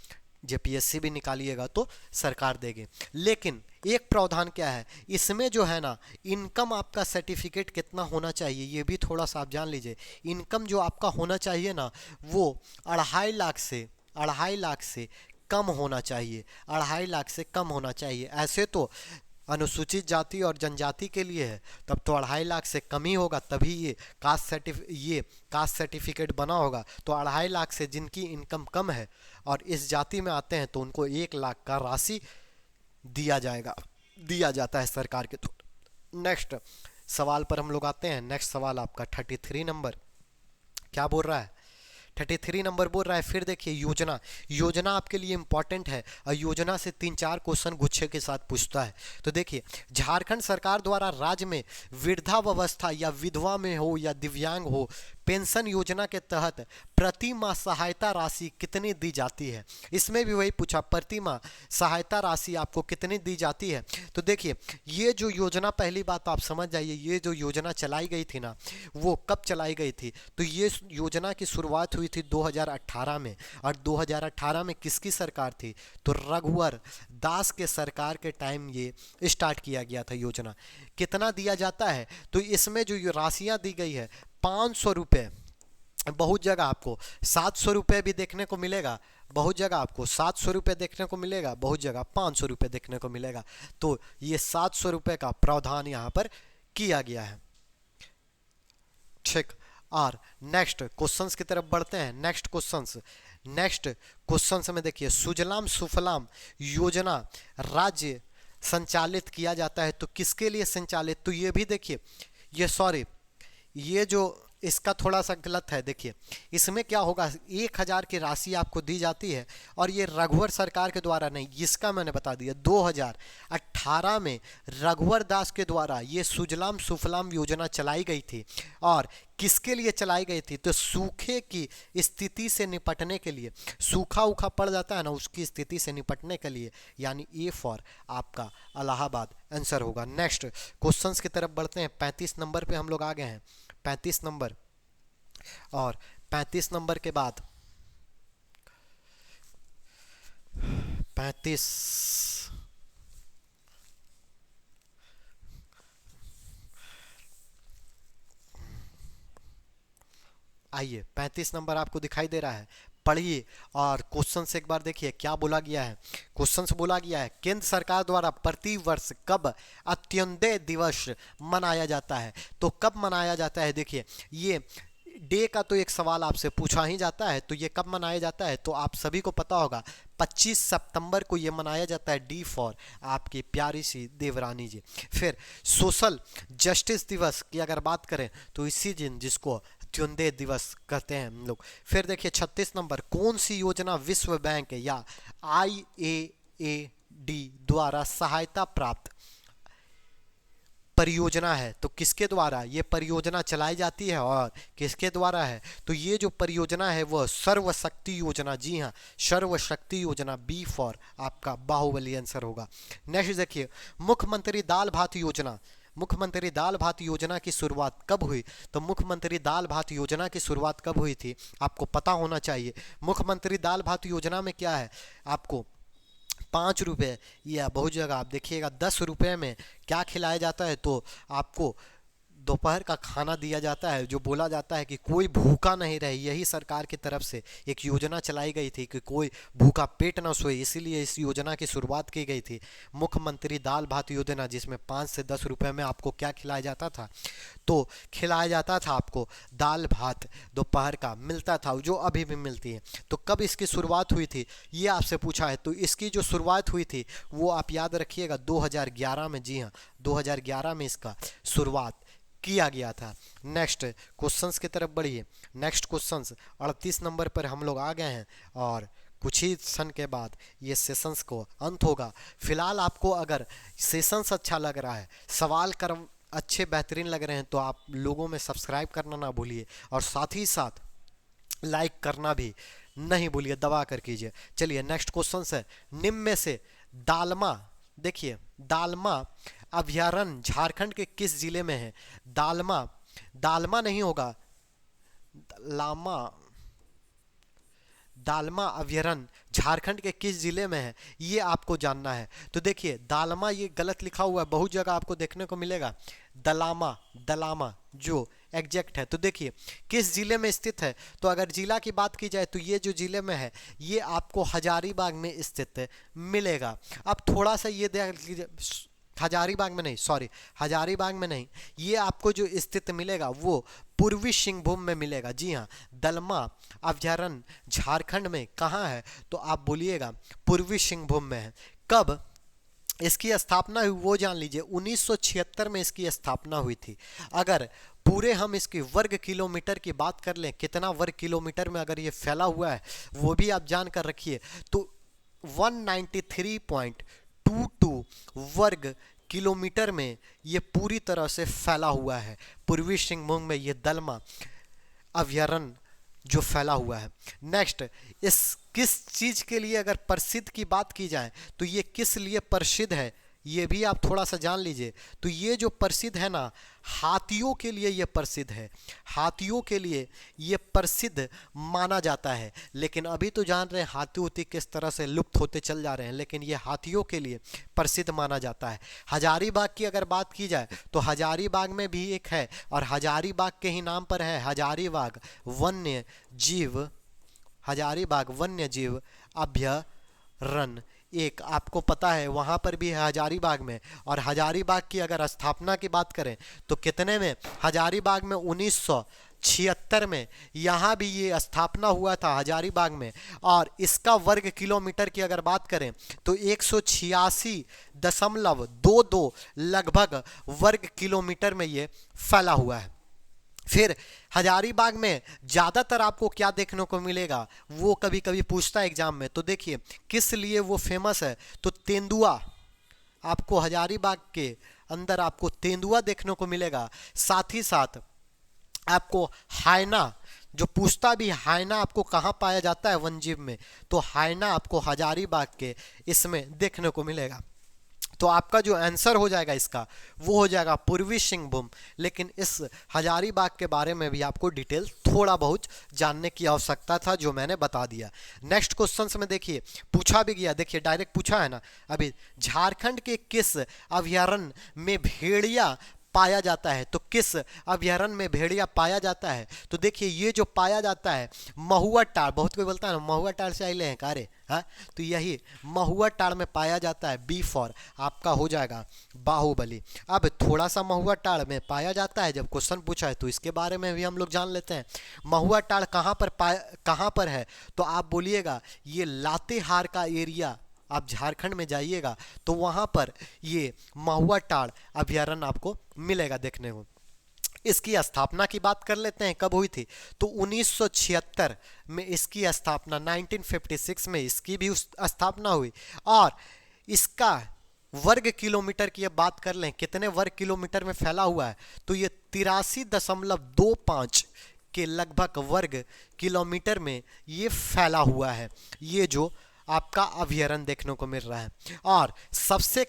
जेपीएससी भी निकालिएगा तो सरकार देगी। लेकिन एक प्रावधान क्या है इसमें जो है ना, इनकम आपका सर्टिफिकेट कितना होना चाहिए ये भी थोड़ा सा आप जान लीजिए। इनकम जो आपका होना चाहिए ना, वो 2.5 लाख से कम होना चाहिए, 2.5 लाख से कम होना चाहिए। ऐसे तो अनुसूचित जाति और जनजाति के लिए है, तब तो 2.5 लाख से कम ही होगा, तभी ये कास्ट सर्टिफिकेट बना होगा। तो 2.5 लाख से जिनकी इनकम कम है और इस जाति में आते हैं तो उनको 1 लाख का राशि दिया जाता है सरकार के थ्रू। नेक्स्ट सवाल पर हम लोग आते हैं। नेक्स्ट सवाल आपका 33 नंबर क्या बोल रहा है? 33 नंबर बोल रहा है, फिर देखिए योजना आपके लिए इंपॉर्टेंट है और योजना से 3-4 क्वेश्चन गुच्छे के साथ पूछता है। तो देखिए, झारखंड सरकार द्वारा राज्य में वृद्धावस्था या विधवा में हो या दिव्यांग हो, पेंशन योजना के तहत प्रति माह सहायता राशि कितनी दी जाती है। इसमें भी वही पूछा, प्रति माह सहायता राशि आपको कितनी दी जाती है। तो देखिए, ये जो योजना, पहली बात आप समझ जाइए, ये जो योजना चलाई गई थी ना, वो कब चलाई गई थी? तो ये योजना की शुरुआत हुई थी 2018 में। और 2018 में किसकी सरकार थी? तो रघुवर दास के सरकार के टाइम ये स्टार्ट किया गया था योजना। कितना दिया जाता है? तो इसमें जो राशियां दी गई है 500 रुपये, बहुत जगह आपको 700 रुपये भी देखने को मिलेगा, बहुत जगह आपको 700 रुपये देखने को मिलेगा, बहुत जगह 500 रुपये देखने को मिलेगा। तो ये 700 रुपये का प्रावधान यहाँ पर किया गया है। ठीक, और नेक्स्ट क्वेश्चंस की तरफ बढ़ते हैं। नेक्स्ट क्वेश्चंस में देखिए, सुजलाम सुफलाम योजना राज्य संचालित किया जाता है तो किसके लिए संचालित? तो ये भी देखिए, ये जो इसका थोड़ा सा गलत है। देखिए, इसमें क्या होगा, 1,000 की राशि आपको दी जाती है और ये रघुवर सरकार के द्वारा नहीं, इसका मैंने बता दिया 2018 में रघुवर दास के द्वारा ये सुजलाम सुफलाम योजना चलाई गई थी। और किसके लिए चलाई गई थी? तो सूखे की स्थिति से निपटने के लिए, सूखा उखा पड़ जाता है ना, उसकी स्थिति से निपटने के लिए, यानी ए फॉर आपका इलाहाबाद आंसर होगा। नेक्स्ट क्वेश्चंस की तरफ बढ़ते हैं। 35 नंबर पे हम लोग आ गए हैं, 35 नंबर। और 35 नंबर के बाद 35 आइए, 35 नंबर आपको दिखाई दे रहा है, पढ़िए और क्वेश्चन से एक बार देखिए क्या बोला गया है। क्वेश्चन से बोला गया है, केंद्र सरकार द्वारा प्रति वर्ष कब अंत्योदय दिवस मनाया जाता है? तो कब मनाया जाता है? देखिए, ये डे का तो एक सवाल आपसे पूछा ही जाता है, तो ये कब मनाया जाता है? तो आप सभी को पता होगा 25 सितंबर को ये मनाया जाता है, डी फॉर आपकी प्यारी सी देवरानी जी। फिर सोशल जस्टिस दिवस की अगर बात करें तो इसी दिन, जिसको अंत्योदय दिवस कहते हैं हम लोग। फिर देखिए 36 नंबर, कौन सी योजना विश्व बैंक या IAAD द्वारा सहायता प्राप्त परियोजना है? तो किसके द्वारा ये परियोजना चलाई जाती है और किसके द्वारा है? तो ये जो परियोजना है वह सर्वशक्ति योजना, जी हाँ, सर्वशक्ति योजना, बी फॉर आपका बाहुबली आंसर होगा। नेक्स्ट देखिए, मुख्यमंत्री दाल भात योजना, मुख्यमंत्री दाल भात योजना की शुरुआत कब हुई? तो मुख्यमंत्री दाल भात योजना की शुरुआत कब हुई थी आपको पता होना चाहिए। मुख्यमंत्री दाल भात योजना में क्या है, आपको 5 रुपये या बहुत जगह आप देखिएगा 10 रुपये में क्या खिलाया जाता है? तो आपको दोपहर का खाना दिया जाता है, जो बोला जाता है कि कोई भूखा नहीं रहे। यही सरकार की तरफ से एक योजना चलाई गई थी कि कोई भूखा पेट ना सोए, इसीलिए इस योजना की शुरुआत की गई थी, मुख्यमंत्री दाल भात योजना, जिसमें 5 से 10 रुपये में आपको क्या खिलाया जाता था? तो खिलाया जाता था आपको दाल भात, दोपहर का मिलता था, जो अभी भी मिलती है। तो कब इसकी शुरुआत हुई थी ये आपसे पूछा है। तो इसकी जो शुरुआत हुई थी वो आप याद रखिएगा 2011 में, जी हाँ 2011 में इसका शुरुआत किया गया था। नेक्स्ट क्वेश्चंस की तरफ बढ़िए। नेक्स्ट क्वेश्चंस 38 नंबर पर हम लोग आ गए हैं और कुछ ही क्षण के बाद ये सेशंस को अंत होगा। फिलहाल आपको अगर सेशंस अच्छा लग रहा है, सवाल कर अच्छे बेहतरीन लग रहे हैं, तो आप लोगों में सब्सक्राइब करना ना भूलिए और साथ ही साथ लाइक करना भी नहीं भूलिए, दबा कर कीजिए। चलिए नेक्स्ट क्वेश्चन है, निम्न में से दालमा, देखिए दालमा अभयारण्य झारखंड के किस जिले में है? दालमा, दालमा नहीं होगा, लामा, दालमा अभयारण्य झारखंड के किस जिले में है, ये आपको जानना है। तो देखिए दालमा ये गलत लिखा हुआ है, बहुत जगह आपको देखने को मिलेगा दलामा, दलामा जो एग्जैक्ट है। तो देखिए किस जिले में स्थित है, तो अगर जिला की बात की जाए तो ये जो जिले में है ये आपको हजारीबाग में स्थित मिलेगा। अब थोड़ा सा ये देख लीजिए, हजारीबाग में नहीं, सॉरी हजारीबाग में नहीं, ये आपको जो स्थित मिलेगा वो पूर्वी सिंहभूम में मिलेगा। जी हाँ, दलमा अभयारण्य झारखंड में कहाँ है, तो आप बोलिएगा पूर्वी सिंहभूम में है। कब इसकी स्थापना हुई वो जान लीजिए, 1976 में इसकी स्थापना हुई थी। अगर पूरे हम इसकी वर्ग किलोमीटर की बात कर लें, कितना वर्ग किलोमीटर में अगर ये फैला हुआ है वो भी आप जान कर रखिए, तो 193.22 वर्ग किलोमीटर में ये पूरी तरह से फैला हुआ है। पूर्वी सिंहभूम में ये दलमा अभयारण्य जो फैला हुआ है। नेक्स्ट, इस किस चीज के लिए अगर प्रसिद्ध की बात की जाए तो ये किस लिए प्रसिद्ध है, ये भी आप थोड़ा सा जान लीजिए। तो ये जो प्रसिद्ध है ना, हाथियों के लिए ये प्रसिद्ध है, हाथियों के लिए ये प्रसिद्ध माना जाता है। लेकिन अभी तो जान रहे हैं हाथी उती किस तरह से लुप्त होते चल जा रहे हैं, लेकिन ये हाथियों के लिए प्रसिद्ध माना जाता है। हजारीबाग की अगर बात की जाए तो हजारीबाग में भी एक है, और हजारीबाग के ही नाम पर है हजारीबाग वन्य जीव, हजारीबाग वन्य जीव अभयारण्य एक आपको पता है वहाँ पर भी है हजारीबाग में। और हजारीबाग की अगर स्थापना की बात करें तो कितने में, हजारीबाग में 1976 में यहाँ भी ये स्थापना हुआ था हजारीबाग में। और इसका वर्ग किलोमीटर की अगर बात करें तो 186.22 लगभग वर्ग किलोमीटर में ये फैला हुआ है। फिर हजारीबाग में ज़्यादातर आपको क्या देखने को मिलेगा, वो कभी कभी पूछता है एग्जाम में। तो देखिए किस लिए वो फेमस है, तो तेंदुआ, आपको हजारीबाग के अंदर आपको तेंदुआ देखने को मिलेगा। साथ ही साथ आपको हायना, जो पूछता भी हायना आपको कहाँ पाया जाता है वन्यजीव में, तो हायना आपको हजारीबाग के इसमें देखने को मिलेगा। तो आपका जो आंसर हो जाएगा इसका वो हो जाएगा पूर्वी सिंहभूम। लेकिन इस हजारीबाग के बारे में भी आपको डिटेल थोड़ा बहुत जानने की आवश्यकता था, जो मैंने बता दिया। नेक्स्ट क्वेश्चन में देखिए पूछा भी गया, देखिए डायरेक्ट पूछा है ना अभी, झारखंड के किस अभयारण्य में भेड़िया पाया जाता है, तो किस अभयारण्य में भेड़िया पाया जाता है, तो देखिए ये जो पाया जाता है महुआ टाड़, बहुत कोई बोलता है ना महुआ टाड़ से आइले हैं कारे, हाँ तो यही महुआ टाड़ में पाया जाता है। बी फॉर आपका हो जाएगा बाहुबली। अब थोड़ा सा महुआ टाड़ में पाया जाता है, जब क्वेश्चन पूछा है तो इसके बारे में भी हम लोग जान लेते हैं। महुआ टाड़ कहाँ पर है, तो आप बोलिएगा ये लातेहार का एरिया, आप झारखंड में जाइएगा तो वहाँ पर ये महुआ टाड़ अभयारण्य आपको मिलेगा देखने को। इसकी स्थापना की बात कर लेते हैं, कब हुई थी, तो 1976 में इसकी स्थापना, 1956 में इसकी भी स्थापना हुई। और इसका वर्ग किलोमीटर की अब बात कर लें, कितने वर्ग किलोमीटर में फैला हुआ है, तो ये 83.25 के लगभग वर्ग किलोमीटर में ये फैला हुआ है, ये जो आपका अभयारण्य देखने को मिल रहा है। और सबसे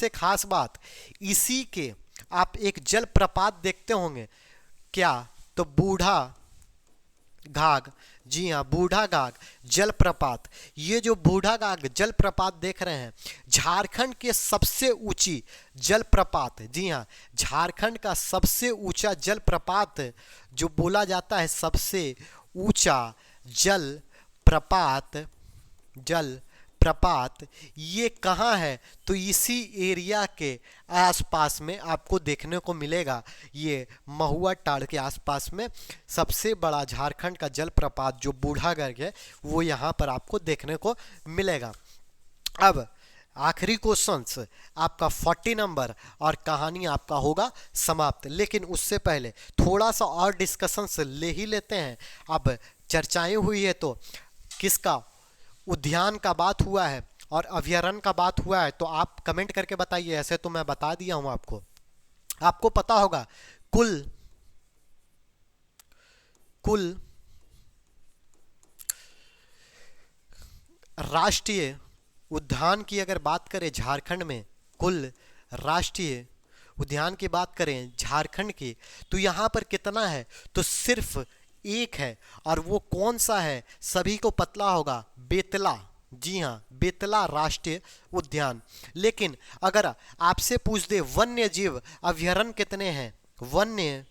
खास बात इसी के आप एक जलप्रपात देखते होंगे क्या, तो बूढ़ा घाघ, जी हाँ बूढ़ा घाघ जलप्रपात। ये जो बूढ़ा घाघ जलप्रपात देख रहे हैं झारखंड के सबसे ऊंची जलप्रपात, जी हाँ झारखंड का सबसे ऊंचा जलप्रपात जो बोला जाता है, सबसे ऊंचा जलप्रपात ये कहाँ है, तो इसी एरिया के आसपास में आपको देखने को मिलेगा। ये महुआ टाड़ के आसपास में सबसे बड़ा झारखंड का जलप्रपात जो बूढ़ाघाघ है वो यहाँ पर आपको देखने को मिलेगा। अब आखिरी क्वेश्चंस आपका 40 नंबर और कहानी आपका होगा समाप्त। लेकिन उससे पहले थोड़ा सा और डिस्कशंस ले ही लेते हैं। अब चर्चाएं हुई है तो किसका, उद्यान का बात हुआ है और अभयारण्य का बात हुआ है, तो आप कमेंट करके बताइए। ऐसे तो मैं बता दिया हूं आपको पता होगा कुल राष्ट्रीय उद्यान की अगर बात करें झारखंड में, कुल राष्ट्रीय उद्यान की बात करें झारखंड की, तो यहाँ पर कितना है, तो सिर्फ एक है, और वो कौन सा है सभी को पता होगा, बेतला। जी हाँ, बेतला राष्ट्रीय उद्यान। लेकिन अगर आपसे पूछ दे वन्य जीव अभयारण्य कितने हैं, वन्य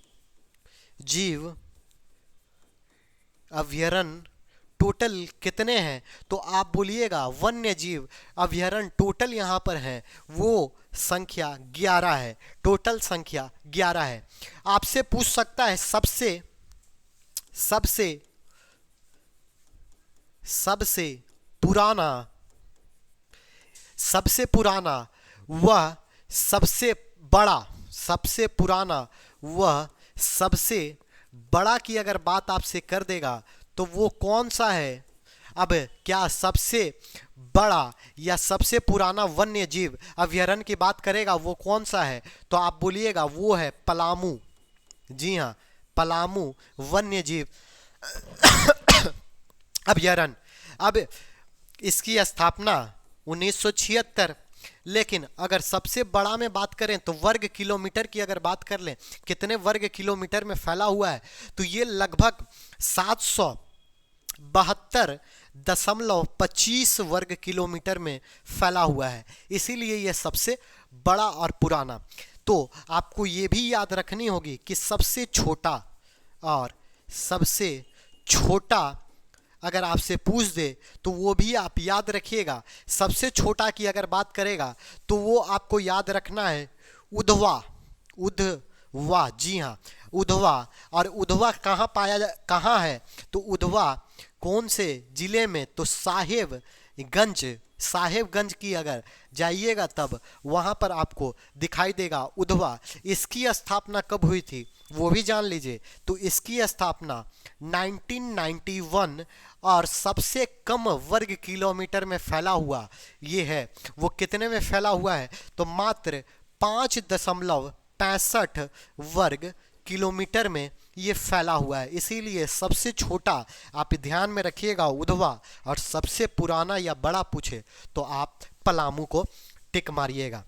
जीव अभयारण्य टोटल कितने हैं, तो आप बोलिएगा वन्य जीव अभयारण्य टोटल यहाँ पर है वो संख्या 11 है, टोटल संख्या 11 है। आपसे पूछ सकता है सबसे सबसे सबसे पुराना, सबसे पुराना वह सबसे बड़ा, सबसे पुराना वह सबसे बड़ा की अगर बात आपसे कर देगा तो वो कौन सा है। अब क्या सबसे बड़ा या सबसे पुराना वन्य जीव अभयारण्य की बात करेगा वो कौन सा है, तो आप बोलिएगा वो है पलामू। जी हाँ, पलामू वन्य जीव अभयारण्य। अब इसकी स्थापना 1976, लेकिन अगर सबसे बड़ा में बात करें तो वर्ग किलोमीटर की अगर बात कर लें, कितने वर्ग किलोमीटर में फैला हुआ है, तो ये लगभग 772.25 वर्ग किलोमीटर में फैला हुआ है, इसीलिए यह सबसे बड़ा और पुराना। तो आपको ये भी याद रखनी होगी कि सबसे छोटा और सबसे छोटा अगर आपसे पूछ दे तो वो भी आप याद रखिएगा। सबसे छोटा की अगर बात करेगा तो वो आपको याद रखना है उधवा, उधवा। जी हाँ, उधवा। और उधवा कहाँ कहाँ है, तो उधवा कौन से जिले में, तो साहेबगंज, साहेबगंज की अगर जाइएगा तब वहाँ पर आपको दिखाई देगा उधवा। इसकी स्थापना कब हुई थी वो भी जान लीजिए, तो इसकी स्थापना 1991 और सबसे कम वर्ग किलोमीटर में फैला हुआ ये है, वो कितने में फैला हुआ है, तो मात्र 5.65 वर्ग किलोमीटर में ये फैला हुआ है। इसीलिए सबसे छोटा आप ध्यान में रखिएगा उधवा, और सबसे पुराना या बड़ा पूछे तो आप पलामू को टिक मारिएगा।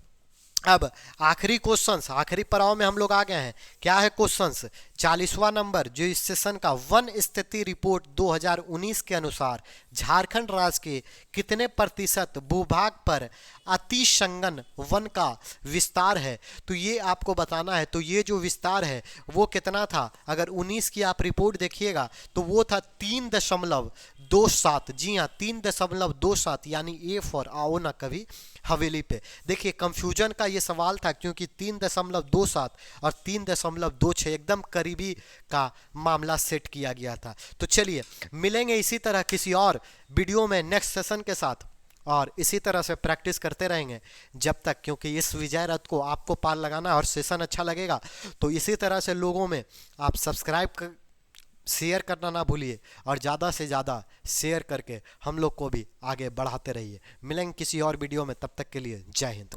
अब आखिरी क्वेश्चंस, आखिरी पड़ाव में हम लोग आ गए हैं। क्या है क्वेश्चंस, 40वां नंबर, जो इस सेशन का वन स्थिति रिपोर्ट 2019 के अनुसार झारखंड राज्य के कितने प्रतिशत भूभाग पर अतिसंघन वन का विस्तार है, तो ये आपको बताना है। तो ये जो विस्तार है वो कितना था, अगर 19 की आप रिपोर्ट देखिएगा तो वो था 3.27। जी हाँ, 3.27, यानी ए फॉर आओ ना कभी हवेली पे। देखिए कंफ्यूजन का ये सवाल था क्योंकि 3.27 और 3.26 एकदम करीबी का मामला सेट किया गया था। तो चलिए मिलेंगे इसी तरह किसी और वीडियो में नेक्स्ट सेशन के साथ, और इसी तरह से प्रैक्टिस करते रहेंगे जब तक, क्योंकि इस विजय रथ को आपको पार लगाना है और सेशन अच्छा लगेगा तो इसी तरह से लोगों में आप सब्सक्राइब शेयर करना ना भूलिए, और ज़्यादा से ज़्यादा शेयर करके हम लोग को भी आगे बढ़ाते रहिए। मिलेंगे किसी और वीडियो में, तब तक के लिए जय हिंद।